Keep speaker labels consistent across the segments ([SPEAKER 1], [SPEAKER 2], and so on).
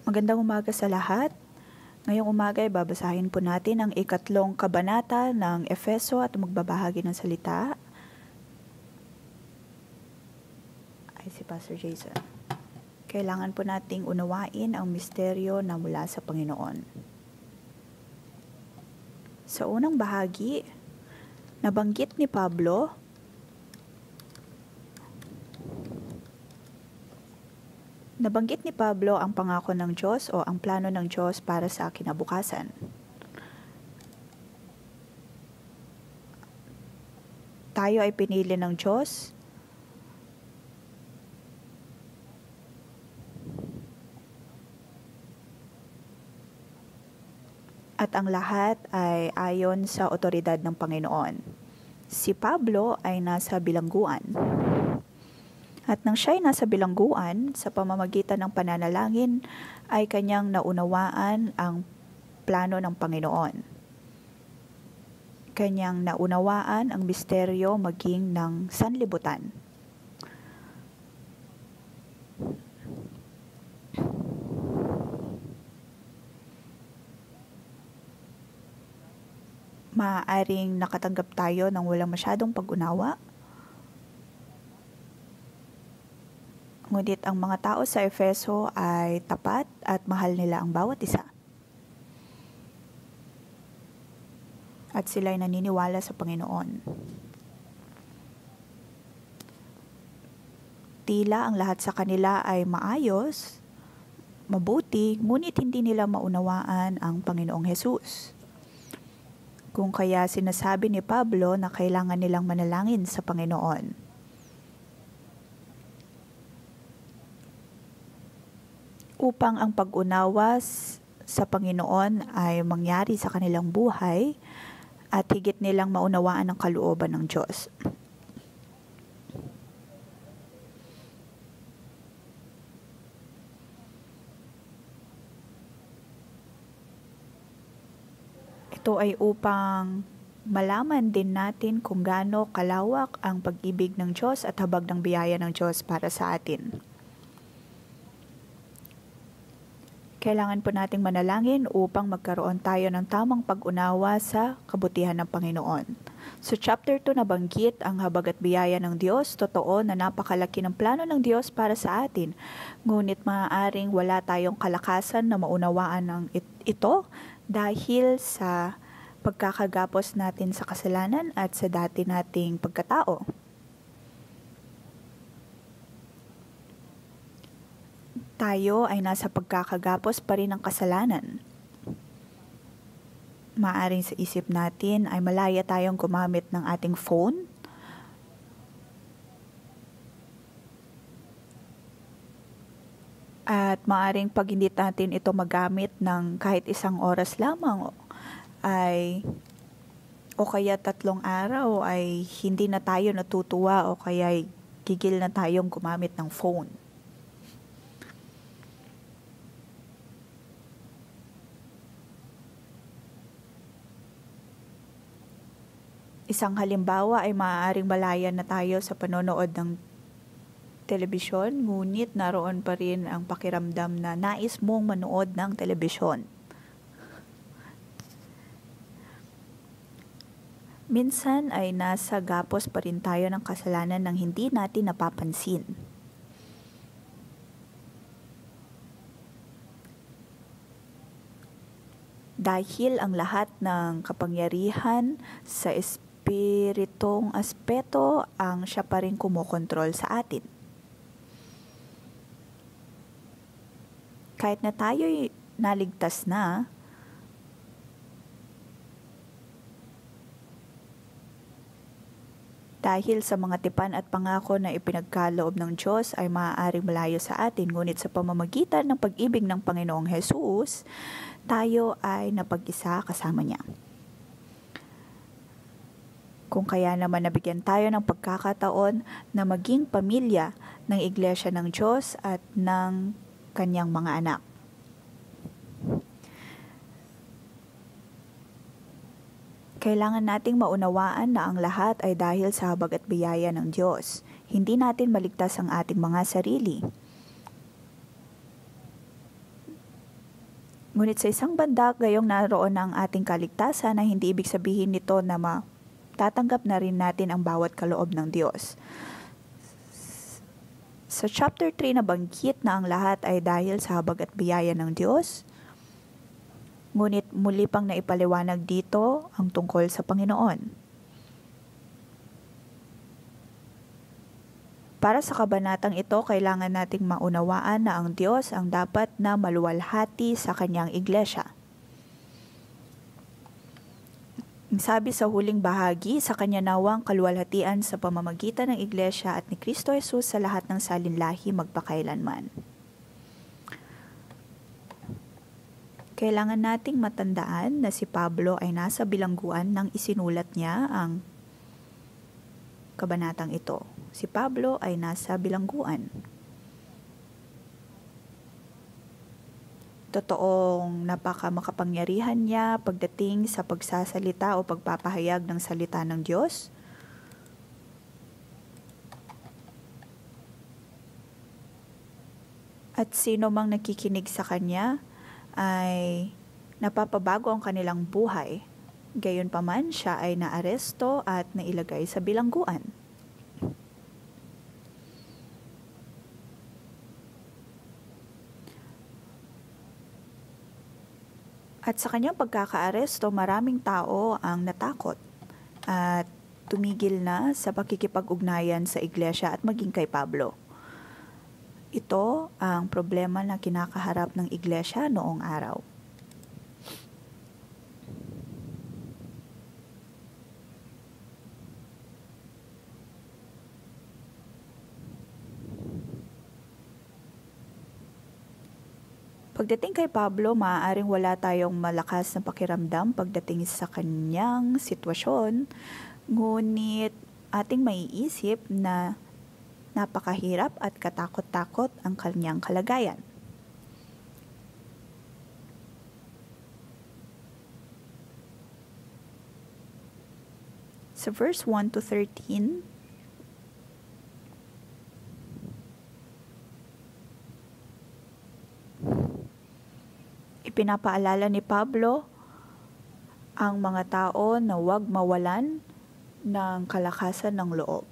[SPEAKER 1] Magandang umaga sa lahat. Ngayong umaga ay babasahin po natin ang 3 kabanata ng Efeso at magbabahagi ng salita ay si Pastor Jason. Kailangan po nating unawain ang misteryo na mula sa Panginoon. Sa unang bahagi, nabanggit ni Pablo ang pangako ng Diyos o ang plano ng Diyos para sa kinabukasan. Tayo ay pinili ng Diyos at ang lahat ay ayon sa otoridad ng Panginoon. Si Pablo ay nasa bilangguan. At nang siya'y nasa bilangguan, sa pamamagitan ng pananalangin, ay kanyang naunawaan ang plano ng Panginoon. Kanyang naunawaan ang misteryo maging ng sanlibutan. Maaaring nakatanggap tayo ng walang masyadong pag-unawa. Ngunit ang mga tao sa Efeso ay tapat at mahal nila ang bawat isa. At sila'y naniniwala sa Panginoon. Tila ang lahat sa kanila ay maayos, mabuti, ngunit hindi nila maunawaan ang Panginoong Hesus. Kung kaya sinasabi ni Pablo na kailangan nilang manalangin sa Panginoon. Upang ang pag-unawa sa Panginoon ay mangyari sa kanilang buhay at higit nilang maunawaan ang kalooban ng Diyos. Ito ay upang malaman din natin kung gaano kalawak ang pag-ibig ng Diyos at habag ng biyaya ng Diyos para sa atin. Kailangan po nating manalangin upang magkaroon tayo ng tamang pag-unawa sa kabutihan ng Panginoon. So chapter 2 nabanggit ang habag at biyaya ng Diyos. Totoo na napakalaki ng plano ng Diyos para sa atin. Ngunit maaaring wala tayong kalakasan na maunawaan ng ito dahil sa pagkakagapos natin sa kasalanan at sa dati nating pagkatao. Tayo ay nasa pagkakagapos pa rin ng kasalanan. Maaring sa isip natin ay malaya tayong gumamit ng ating phone. At maaring pag hindi natin ito magamit ng kahit 1 oras lamang o kaya 3 araw ay hindi na tayo natutuwa o kaya gigil na tayong gumamit ng phone. Isang halimbawa ay maaaring malaya na tayo sa panonood ng telebisyon, ngunit naroon pa rin ang pakiramdam na nais mong manood ng telebisyon. Minsan ay nasa gapos pa rin tayo ng kasalanan nang hindi natin napapansin. Dahil ang lahat ng kapangyarihan sa espiritong aspeto ang siya pa rin kumokontrol sa atin. Kahit na tayo'y naligtas na, dahil sa mga tipan at pangako na ipinagkaloob ng Diyos ay maaaring malayo sa atin, ngunit sa pamamagitan ng pag-ibig ng Panginoong Hesus, tayo ay napag-isa kasama niya. Kung kaya naman nabigyan tayo ng pagkakataon na maging pamilya ng Iglesia ng Diyos at ng kanyang mga anak. Kailangan nating maunawaan na ang lahat ay dahil sa habag at biyaya ng Diyos. Hindi natin maligtas ang ating mga sarili. Ngunit sa isang banda, gayong naroon ang ating kaligtasan na hindi ibig sabihin nito na tatanggap na rin natin ang bawat kaloob ng Diyos. Sa chapter 3 nabanggit na ang lahat ay dahil sa habag at biyaya ng Diyos. Ngunit muli pang naipaliwanag dito ang tungkol sa Panginoon. Para sa kabanatang ito, kailangan nating maunawaan na ang Diyos ang dapat na maluwalhati sa kanyang iglesia. Sabi sa huling bahagi, sa kanya nawang kaluwalhatian sa pamamagitan ng iglesia at ni Kristo Jesus sa lahat ng salinlahi magpakailanman. Kailangan nating matandaan na si Pablo ay nasa bilangguan nang isinulat niya ang kabanatang ito. Si Pablo ay nasa bilangguan. Totoong napakamakapangyarihan niya pagdating sa pagsasalita o pagpapahayag ng salita ng Diyos. At sino mang nakikinig sa kanya ay napapabago ang kanilang buhay. Gayunpaman siya ay naaresto at nailagay sa bilangguan. At sa kanyang pagkakaaresto, maraming tao ang natakot at tumigil na sa pakikipag-ugnayan sa iglesia at maging kay Pablo. Ito ang problema na kinakaharap ng iglesia noong araw. Pagdating kay Pablo, maaaring wala tayong malakas na pakiramdam pagdating sa kanyang sitwasyon, ngunit ating maiisip na napakahirap at katakot-takot ang kanyang kalagayan. Sa verse 1 to 13, ipinapaalala ni Pablo ang mga tao na huwag mawalan ng kalakasan ng loob.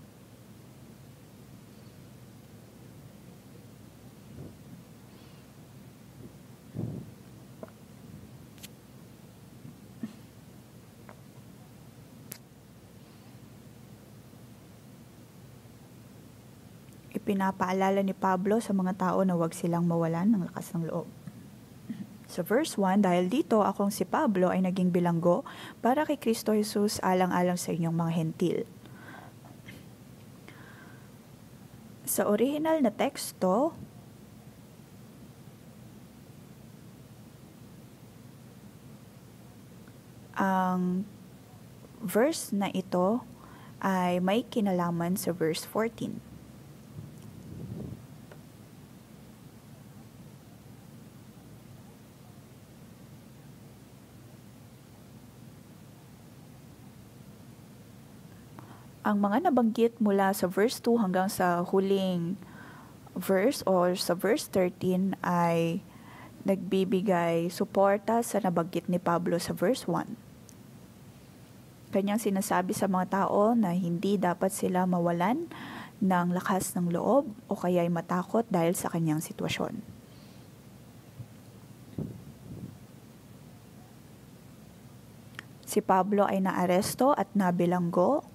[SPEAKER 1] Ipinapaalala ni Pablo sa mga tao na huwag silang mawalan ng lakas ng loob. Sa verse 1, dahil dito akong si Pablo ay naging bilanggo para kay Kristo Jesus alang-alang sa inyong mga hentil. Sa original na teksto, ang verse na ito ay may kinalaman sa verse 14. Ang mga nabanggit mula sa verse 2 hanggang sa huling verse or sa verse 13 ay nagbibigay suporta sa nabanggit ni Pablo sa verse 1. Kanyang sinasabi sa mga tao na hindi dapat sila mawalan ng lakas ng loob o kaya'y matakot dahil sa kanyang sitwasyon. Si Pablo ay naaresto at nabilanggo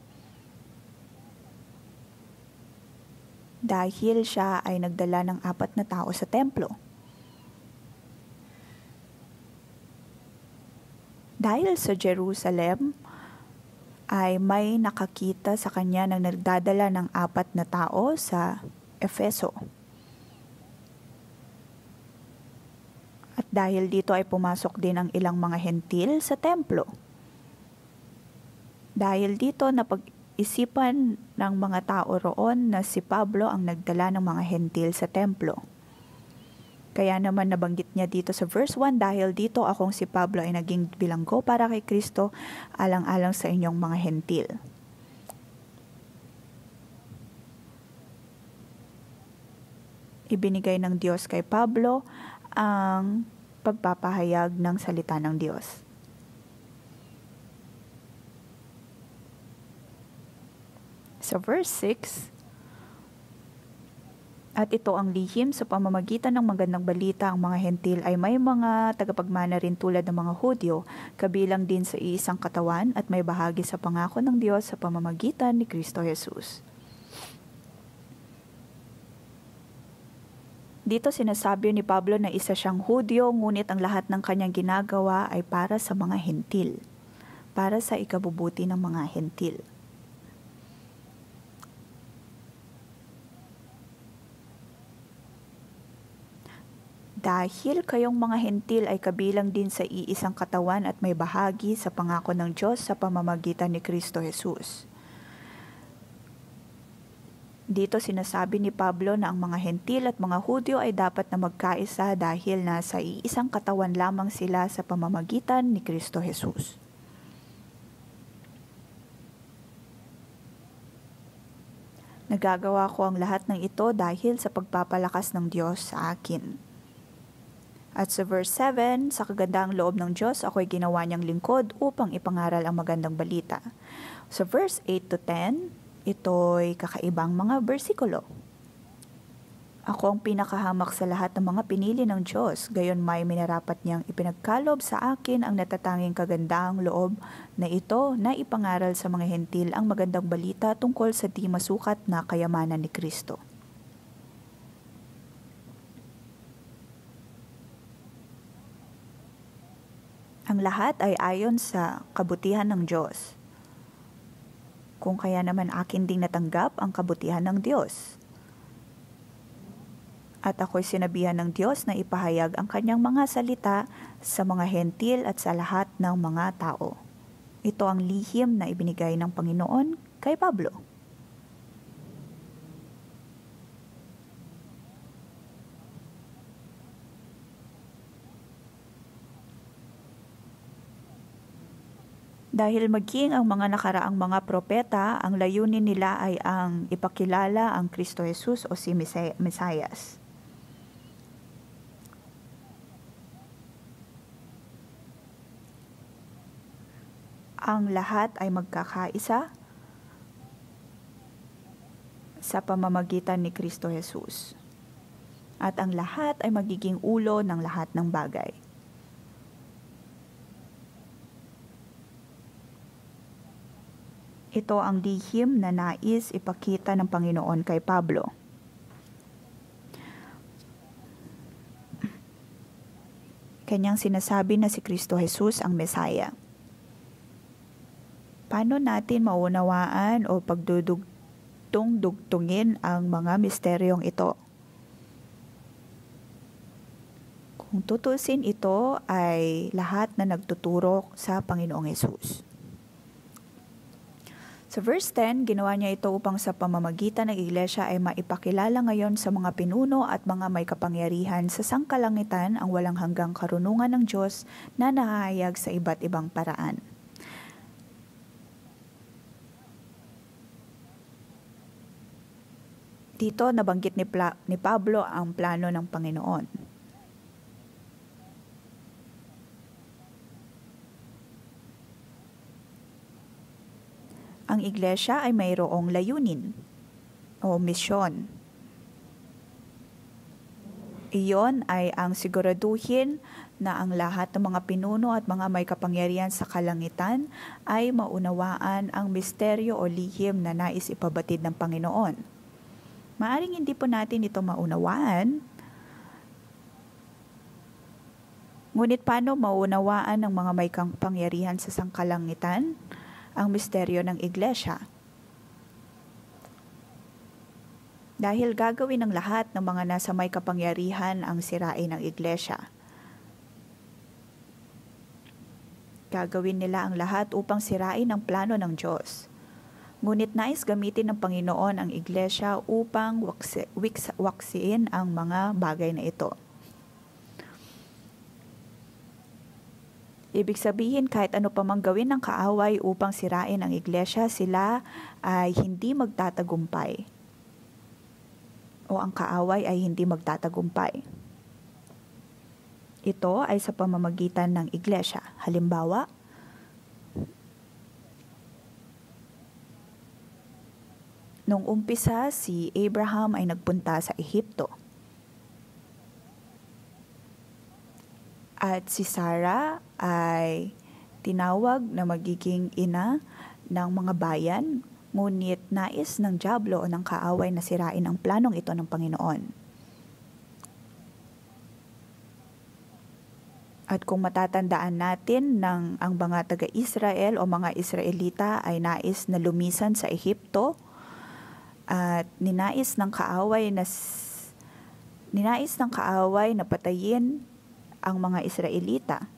[SPEAKER 1] dahil siya ay nagdala ng 4 na tao sa templo. Dahil sa Jerusalem ay may nakakita sa kanya ng nagdadala ng 4 na tao sa Efeso. At dahil dito ay pumasok din ang ilang mga hentil sa templo. Dahil dito napag-isipan ng mga tao roon na si Pablo ang nagdala ng mga hentil sa templo. Kaya naman nabanggit niya dito sa verse 1, dahil dito akong si Pablo ay naging bilanggo para kay Kristo alang-alang sa inyong mga hentil. Ibinigay ng Diyos kay Pablo ang pagpapahayag ng salita ng Diyos. Sa verse 6, at ito ang lihim sa pamamagitan ng magandang balita, ang mga hentil ay may mga tagapagmana rin tulad ng mga Hudyo, kabilang din sa iisang katawan at may bahagi sa pangako ng Diyos sa pamamagitan ni Kristo Jesus. Dito sinasabi ni Pablo na isa siyang Hudyo, ngunit ang lahat ng kanyang ginagawa ay para sa mga hentil, para sa ikabubuti ng mga hentil. Dahil kayong mga hentil ay kabilang din sa iisang katawan at may bahagi sa pangako ng Diyos sa pamamagitan ni Kristo Jesus. Dito sinasabi ni Pablo na ang mga hentil at mga Hudyo ay dapat na magkaisa dahil nasa iisang katawan lamang sila sa pamamagitan ni Kristo Jesus. Nagagawa ko ang lahat ng ito dahil sa pagpapalakas ng Diyos sa akin. At sa verse 7, sa kagandahang loob ng Diyos, ako'y ginawa niyang lingkod upang ipangaral ang magandang balita. Sa verse 8 to 10, ito'y kakaibang mga bersikulo. Ako ang pinakahamak sa lahat ng mga pinili ng Diyos, gayon may minarapat niyang ipinagkalob sa akin ang natatanging kagandahang loob na ito na ipangaral sa mga hentil ang magandang balita tungkol sa di masukat na kayamanan ni Kristo. Ang lahat ay ayon sa kabutihan ng Diyos. Kung kaya naman akin ding natanggap ang kabutihan ng Diyos. At ako'y sinabihan ng Diyos na ipahayag ang kanyang mga salita sa mga hentil at sa lahat ng mga tao. Ito ang lihim na ibinigay ng Panginoon kay Pablo. Dahil maging ang mga nakaraang mga propeta, ang layunin nila ay ang ipakilala ang Kristo Jesus o si Mesayas. Ang lahat ay magkakaisa sa pamamagitan ni Kristo Jesus. At ang lahat ay magiging ulo ng lahat ng bagay. Ito ang lihim na nais ipakita ng Panginoon kay Pablo. Kanyang sinasabi na si Kristo Jesus ang Mesaya. Paano natin maunawaan o pagdudugtong-dugtungin ang mga misteryong ito? Kung tutusin, ito ay lahat na nagtuturo sa Panginoong Jesus. Sa verse 10, ginawa niya ito upang sa pamamagitan ng iglesia ay maipakilala ngayon sa mga pinuno at mga may kapangyarihan sa sangkalangitan ang walang hanggang karunungan ng Diyos na nahahayag sa iba't ibang paraan. Dito nabanggit ni Pablo ang plano ng Panginoon. Ang iglesia ay mayroong layunin o misyon. Iyon ay ang siguraduhin na ang lahat ng mga pinuno at mga may kapangyarihan sa kalangitan ay maunawaan ang misteryo o lihim na nais ipabatid ng Panginoon. Maaring hindi po natin ito maunawaan, ngunit paano maunawaan ng mga may kapangyarihan sa sangkalangitan ang misteryo ng iglesia? Dahil gagawin ng lahat ng mga nasa may kapangyarihan ang sirain ng iglesia. Gagawin nila ang lahat upang sirain ang plano ng Diyos. Ngunit nais gamitin ng Panginoon ang iglesia upang waksiin ang mga bagay na ito. Ibig sabihin, kahit ano pa mang gawin ng kaaway upang sirain ang iglesia, sila ay hindi magtatagumpay. O ang kaaway ay hindi magtatagumpay. Ito ay sa pamamagitan ng iglesia. Halimbawa, nung umpisa si Abraham ay nagpunta sa Ehipto. At si Sarah ay tinawag na magiging ina ng mga bayan, ngunit nais ng dyablo o ng kaaway na sirain ang planong ito ng Panginoon. At kung matatandaan natin ang mga taga-Israel o mga Israelita ay nais na lumisan sa Ehipto at ninais ng kaaway na patayin ang mga Israelita.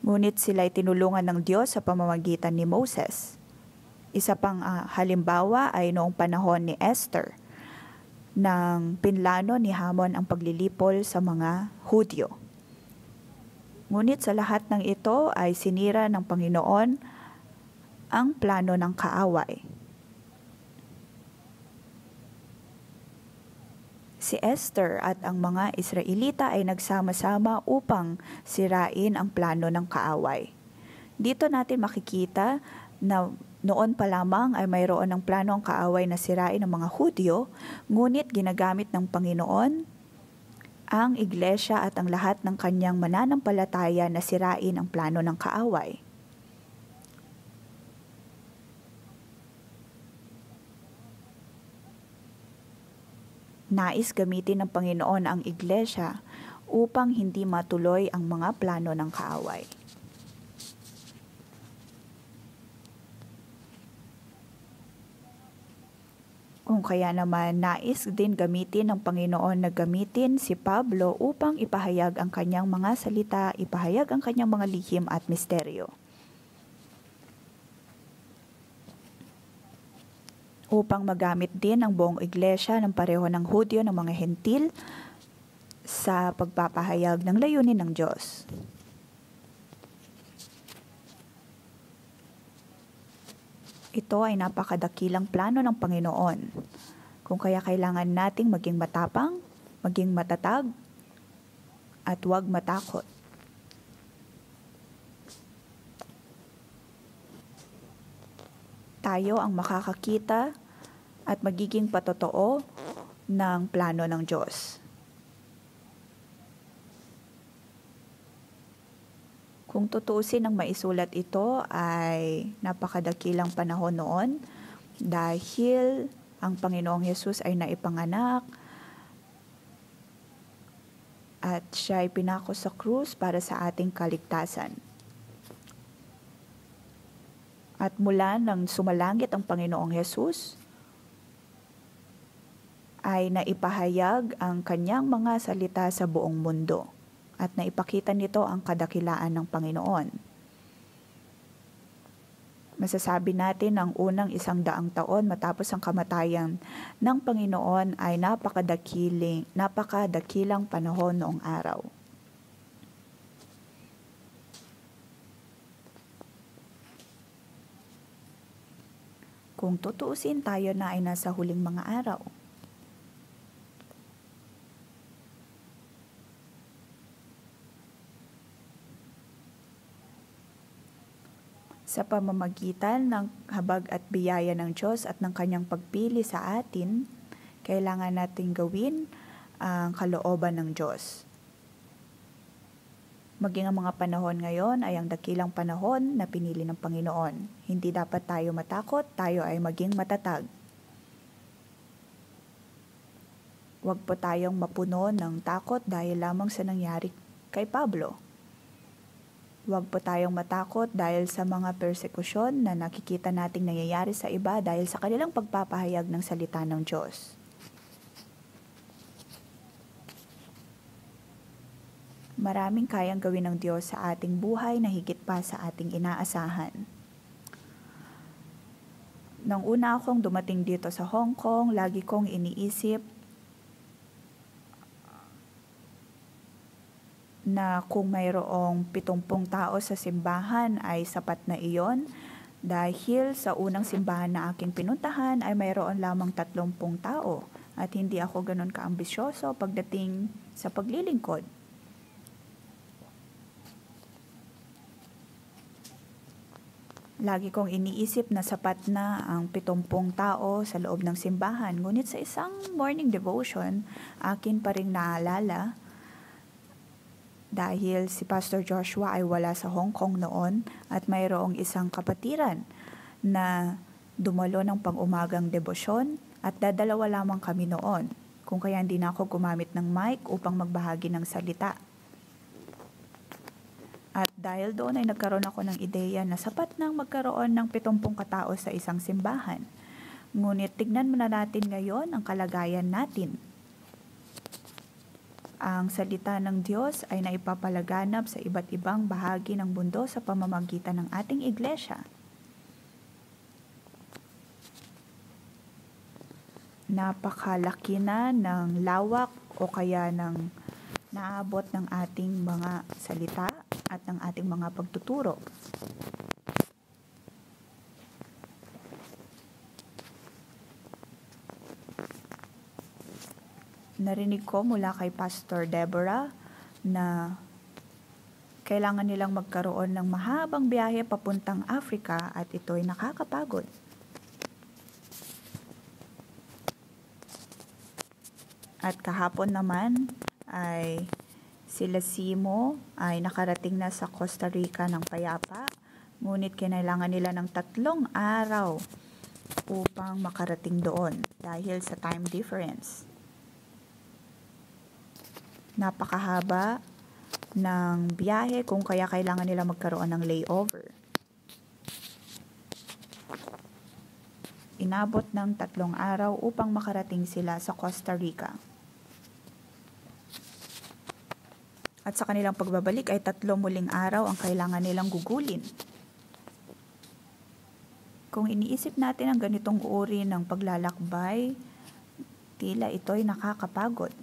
[SPEAKER 1] Ngunit sila ay tinulungan ng Diyos sa pamamagitan ni Moses. Isa pang halimbawa ay noong panahon ni Esther, nang pinlano ni Hamon ang paglilipol sa mga Hudyo. Ngunit sa lahat ng ito ay sinira ng Panginoon ang plano ng kaaway. Si Esther at ang mga Israelita ay nagsama-sama upang sirain ang plano ng kaaway. Dito natin makikita na noon pa lamang ay mayroon ng plano ang kaaway na sirain ang mga Hudyo, ngunit ginagamit ng Panginoon ang iglesia at ang lahat ng kanyang mananampalataya na sirain ang plano ng kaaway. Nais gamitin ng Panginoon ang iglesia upang hindi matuloy ang mga plano ng kaaway. Kung kaya naman nais din gamitin ng Panginoon na gamitin si Pablo upang ipahayag ang kanyang mga salita, ipahayag ang kanyang mga lihim at misteryo. Upang magamit din ang buong iglesia ng pareho ng Hudyo ng mga Hentil sa pagpapahayag ng layunin ng Diyos. Ito ay napakadakilang plano ng Panginoon. Kung kaya kailangan nating maging matapang, maging matatag, at huwag matakot. Tayo ang makakakita at magiging patotoo ng plano ng Diyos. Kung tutuusin ang maisulat ito ay napakadakilang panahon noon dahil ang Panginoong Hesus ay naipanganak at siya ay pinako sa krus para sa ating kaligtasan. At mula nang sumalangit ang Panginoong Hesus, ay naipahayag ang kanyang mga salita sa buong mundo at naipakita nito ang kadakilaan ng Panginoon. Masasabi natin ang unang 100 taon matapos ang kamatayan ng Panginoon ay napakadakilang panahon noong araw. Kung tutuusin, tayo na ay nasa huling mga araw. Sa pamamagitan ng habag at biyaya ng Diyos at ng kanyang pagpili sa atin, kailangan nating gawin ang kalooban ng Diyos. Maging ang mga panahon ngayon ay ang dakilang panahon na pinili ng Panginoon. Hindi dapat tayo matakot, tayo ay maging matatag. Huwag po tayong mapuno ng takot dahil lamang sa nangyari kay Pablo. Huwag po tayong matakot dahil sa mga persekusyon na nakikita nating nangyayari sa iba dahil sa kanilang pagpapahayag ng salita ng Diyos. Maraming kayang gawin ng Diyos sa ating buhay na higit pa sa ating inaasahan. Nang una akong dumating dito sa Hong Kong, lagi kong iniisip na kung mayroong 70 tao sa simbahan ay sapat na iyon dahil sa unang simbahan na aking pinuntahan ay mayroon lamang 30 tao. at hindi ako ganun kaambisyoso pagdating sa paglilingkod. Lagi kong iniisip na sapat na ang 70 tao sa loob ng simbahan. Ngunit sa isang morning devotion, akin pa rin naalala dahil si Pastor Joshua ay wala sa Hong Kong noon at mayroong isang kapatiran na dumalo ng pang-umagang debosyon at dadalawa lamang kami noon, kung kaya hindi na ako gumamit ng mic upang magbahagi ng salita. At dahil doon ay nagkaroon ako ng ideya na sapat nang magkaroon ng 70 katao sa isang simbahan. Ngunit tignan muna natin ngayon ang kalagayan natin. Ang salita ng Diyos ay naipapalaganap sa iba't ibang bahagi ng mundo sa pamamagitan ng ating iglesia. Napakalaki na ng lawak o kaya ng naabot ng ating mga salita at ng ating mga pagtuturo. Narinig ko mula kay Pastor Deborah na kailangan nilang magkaroon ng mahabang biyahe papuntang Africa at ito'y nakakapagod. At kahapon naman ay sila Simo ay nakarating na sa Costa Rica ng payapa, ngunit kinailangan nila ng 3 araw upang makarating doon dahil sa time difference. Napakahaba ng biyahe kung kaya kailangan nila magkaroon ng layover. Inabot ng 3 araw upang makarating sila sa Costa Rica. At sa kanilang pagbabalik ay 3 muling araw ang kailangan nilang gugulin. Kung iniisip natin ang ganitong uri ng paglalakbay, tila ito'y nakakapagod.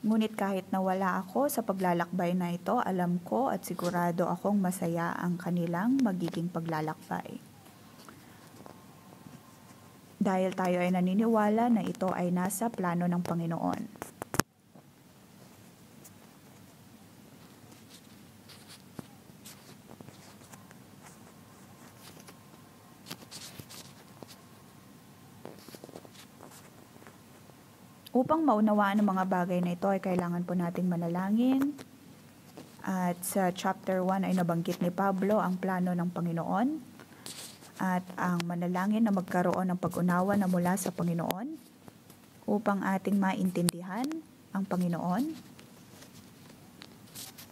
[SPEAKER 1] Ngunit kahit nawala ako sa paglalakbay na ito, alam ko at sigurado akong masaya ang kanilang magiging paglalakbay. Dahil tayo ay naniniwala na ito ay nasa plano ng Panginoon. Upang maunawaan ang mga bagay na ito ay kailangan po nating manalangin. At sa chapter 1 ay nabanggit ni Pablo ang plano ng Panginoon. At ang manalangin na magkaroon ng pag-unawa na mula sa Panginoon upang ating maintindihan ang Panginoon.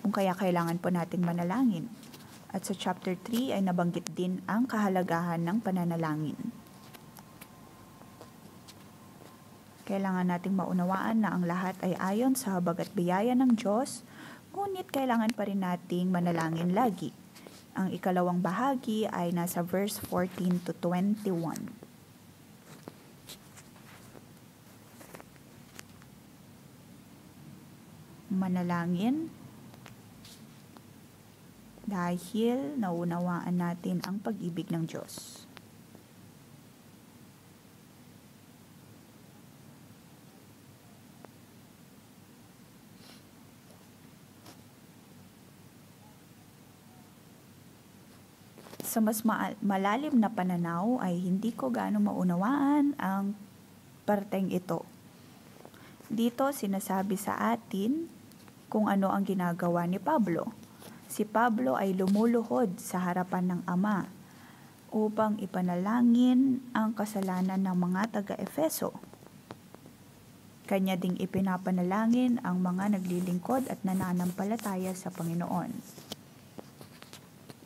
[SPEAKER 1] Kung kaya kailangan po nating manalangin. At sa chapter 3 ay nabanggit din ang kahalagahan ng pananalangin. Kailangan nating maunawaan na ang lahat ay ayon sa habag at biyaya ng Diyos, ngunit kailangan pa rin nating manalangin lagi. Ang ikalawang bahagi ay nasa verse 14 to 21. Manalangin dahil naunawaan natin ang pag-ibig ng Diyos. Sa mas malalim na pananaw ay hindi ko gaano maunawaan ang parteng ito. Dito sinasabi sa atin kung ano ang ginagawa ni Pablo. Si Pablo ay lumuluhod sa harapan ng Ama upang ipanalangin ang kasalanan ng mga taga-Efeso. Kanya ding ipinapanalangin ang mga naglilingkod at nananampalataya sa Panginoon.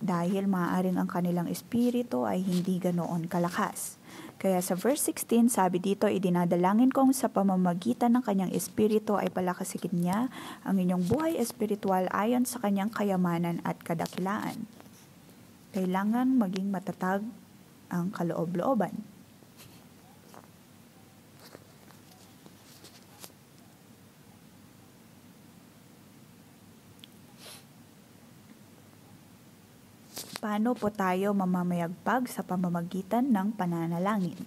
[SPEAKER 1] Dahil maaaring ang kanilang espiritu ay hindi ganoon kalakas. Kaya sa verse 16, sabi dito, idinadalangin kong sa pamamagitan ng kanyang espiritu ay palakasigin niya ang inyong buhay espiritual ayon sa kanyang kayamanan at kadakilaan. Kailangan maging matatag ang kaloob-looban. Paano po tayo mamamayagpag sa pamamagitan ng pananalangin?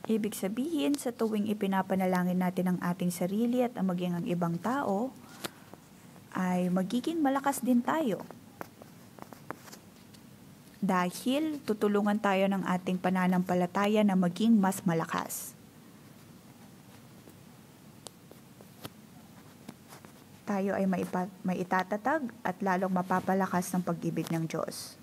[SPEAKER 1] Ibig sabihin, sa tuwing ipinapanalangin natin ang ating sarili at maging ang ibang tao, ay magiging malakas din tayo. Dahil tutulungan tayo ng ating pananampalataya na maging mas malakas. Tayo ay maitatag at lalong mapapalakas ng pag-ibig ng Diyos.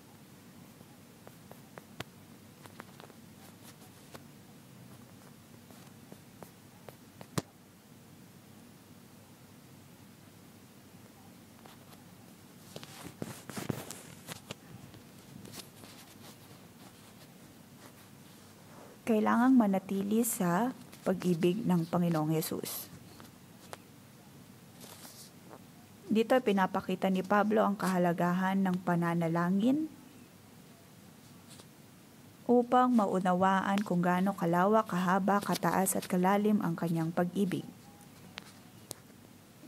[SPEAKER 1] Kailangang manatili sa pag-ibig ng Panginoong Hesus. Dito pinapakita ni Pablo ang kahalagahan ng pananalangin upang maunawaan kung gaano kalawak, kahaba, kataas at kalalim ang kanyang pag-ibig.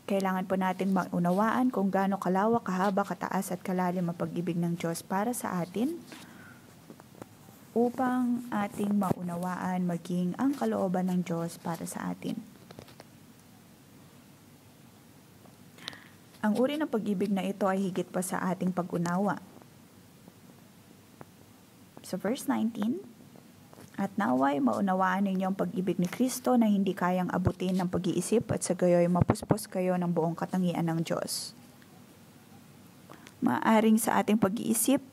[SPEAKER 1] Kailangan po nating maunawaan kung gaano kalawak, kahaba, kataas at kalalim ang pag-ibig ng Diyos para sa atin upang ating maunawaan maging ang kalooban ng Diyos para sa atin. Ang uri ng pag-ibig na ito ay higit pa sa ating pag-unawa. Sa verse 19, "At naway maunawaan ninyo ang pag-ibig ni Kristo na hindi kayang abutin ng pag-iisip at sa gayoy mapuspos kayo ng buong katangian ng Diyos." Maaring sa ating pag-iisip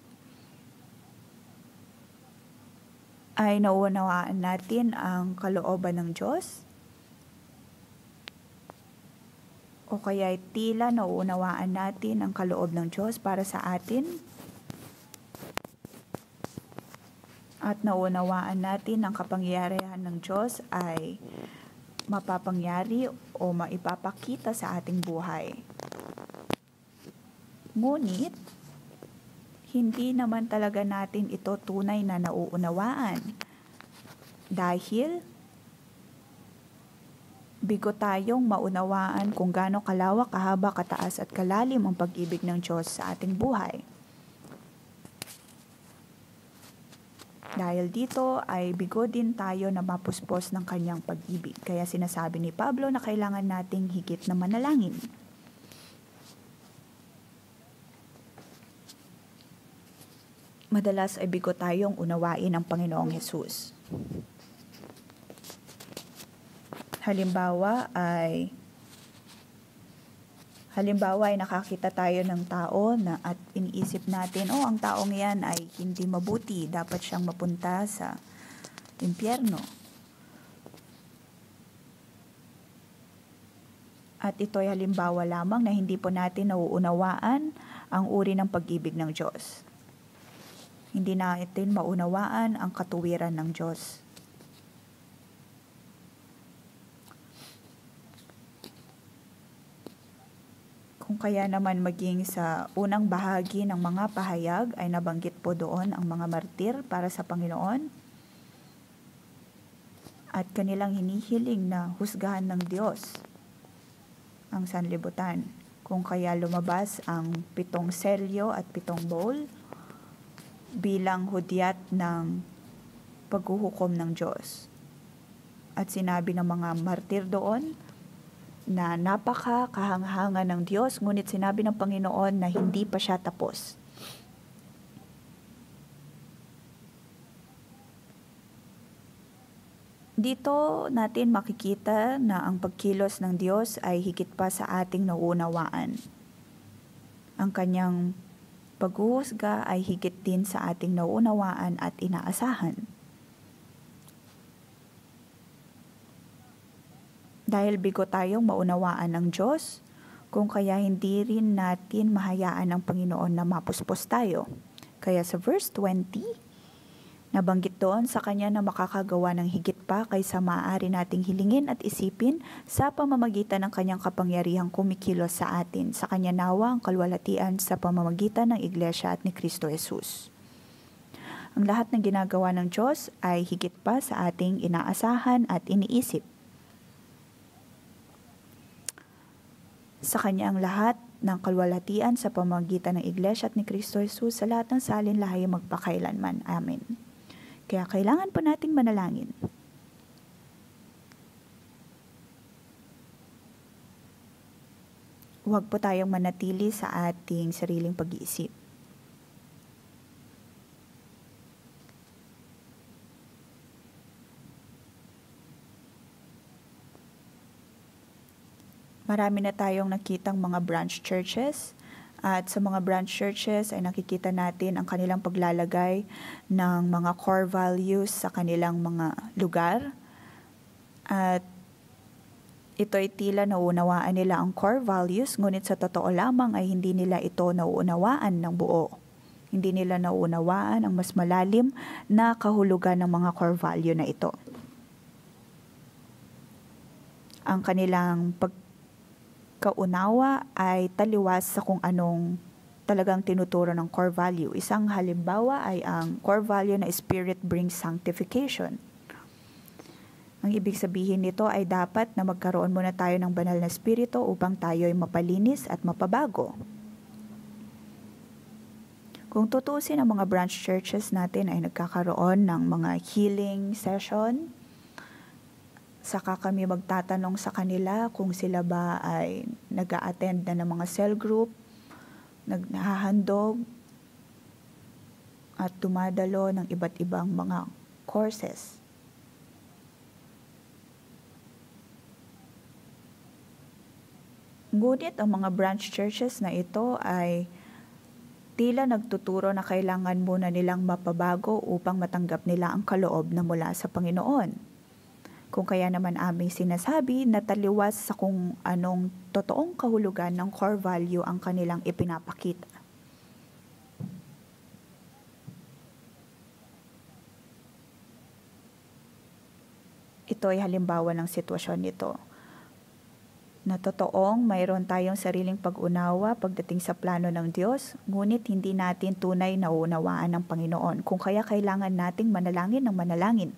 [SPEAKER 1] ay nauunawaan natin ang kalooban ng Diyos, o kaya tila nauunawaan natin ang kaloob ng Diyos para sa atin, at nauunawaan natin ang kapangyarihan ng Diyos ay mapapangyari o maipapakita sa ating buhay. Ngunit, hindi naman talaga natin ito tunay na nauunawaan dahil bigo tayong maunawaan kung gaano kalawak, kahaba, kataas at kalalim ang pag-ibig ng Diyos sa ating buhay. Dahil dito ay bigo din tayo na mapuspos ng kanyang pag-ibig. Kaya sinasabi ni Pablo na kailangan nating higit na manalangin. Madalas ay bigo tayong unawain ang Panginoong Hesus. Halimbawa ay nakakita tayo ng tao na at iniisip natin, ang taong yan ay hindi mabuti, dapat siyang mapunta sa impyerno. At ito ay halimbawa lamang na hindi po natin nauunawaan ang uri ng pag-ibig ng Diyos. Hindi natin maunawaan ang katuwiran ng Diyos. Kung kaya naman maging sa unang bahagi ng mga pahayag ay nabanggit po doon ang mga martir para sa Panginoon at kanilang hinihiling na husgahan ng Diyos ang sanlibutan. Kung kaya lumabas ang 7 selyo at 7 bowl bilang hudyat ng paghuhukom ng Diyos. At sinabi ng mga martir doon na napaka-kahanghangan ng Diyos, ngunit sinabi ng Panginoon na hindi pa siya tapos. Dito natin makikita na ang pagkilos ng Diyos ay higit pa sa ating nauunawaan. Ang kanyang paghuhusga ay higit din sa ating nauunawaan at inaasahan. Dahil bigo tayong maunawaan ng Diyos, kung kaya hindi rin natin mahayaan ng Panginoon na mapuspos tayo. Kaya sa verse 20, nabanggit doon sa Kanya na makakagawa ng higit pa kaysa maaari nating hilingin at isipin sa pamamagitan ng Kanyang kapangyarihang kumikilos sa atin. Sa Kanya nawa ang kalwalhatian sa pamamagitan ng Iglesia at ni Kristo Jesus. Ang lahat ng ginagawa ng Diyos ay higit pa sa ating inaasahan at iniisip. sa Kanya ang lahat ng kalwalhatian sa pamamagitan ng Iglesia at ni Kristo Jesus sa lahat ng salin-lahi magpakailanman. Amen. Kaya kailangan po nating manalangin. Huwag po tayong manatili sa ating sariling pag-iisip. Marami na tayong nakitang mga branch churches at sa mga branch churches ay nakikita natin ang kanilang paglalagay ng mga core values sa kanilang mga lugar at ito ay tila nauunawaan nila ang core values, ngunit sa totoo lamang ay hindi nila ito nauunawaan ng buo. Hindi nila nauunawaan ang mas malalim na kahulugan ng mga core value na ito. Ang kanilang pagkaunawa ay taliwas sa kung anong talagang tinuturo ng core value. Isang halimbawa ay ang core value na Spirit brings sanctification. Ang ibig sabihin nito ay dapat na magkaroon muna tayo ng banal na espiritu upang tayo ay mapalinis at mapabago. Kung tutuusin ang mga branch churches natin ay nagkakaroon ng mga healing session, saka kami magtatanong sa kanila kung sila ba ay nag-a-attend na ng mga cell group, naghahandog, at dumadalo ng iba't ibang mga courses. Ngunit ang mga branch churches na ito ay tila nagtuturo na kailangan muna nilang mapabago upang matanggap nila ang kaloob na mula sa Panginoon. Kung kaya naman aming sinasabi na taliwas sa kung anong totoong kahulugan ng core value ang kanilang ipinapakita. Ito ay halimbawa ng sitwasyon nito. Na totoong mayroon tayong sariling pag-unawa pagdating sa plano ng Diyos, ngunit hindi natin tunay na uunawaan ng Panginoon, kung kaya kailangan nating manalangin ng manalangin.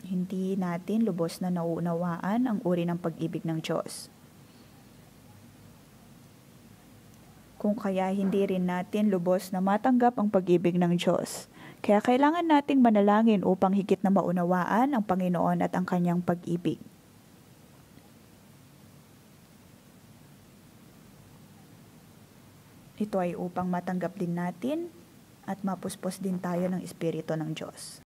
[SPEAKER 1] Hindi natin lubos na nauunawaan ang uri ng pag-ibig ng Diyos. Kung kaya hindi rin natin lubos na matanggap ang pag-ibig ng Diyos. Kaya kailangan nating manalangin upang higit na maunawaan ang Panginoon at ang Kanyang pag-ibig. Ito ay upang matanggap din natin at mapuspos din tayo ng Espiritu ng Diyos.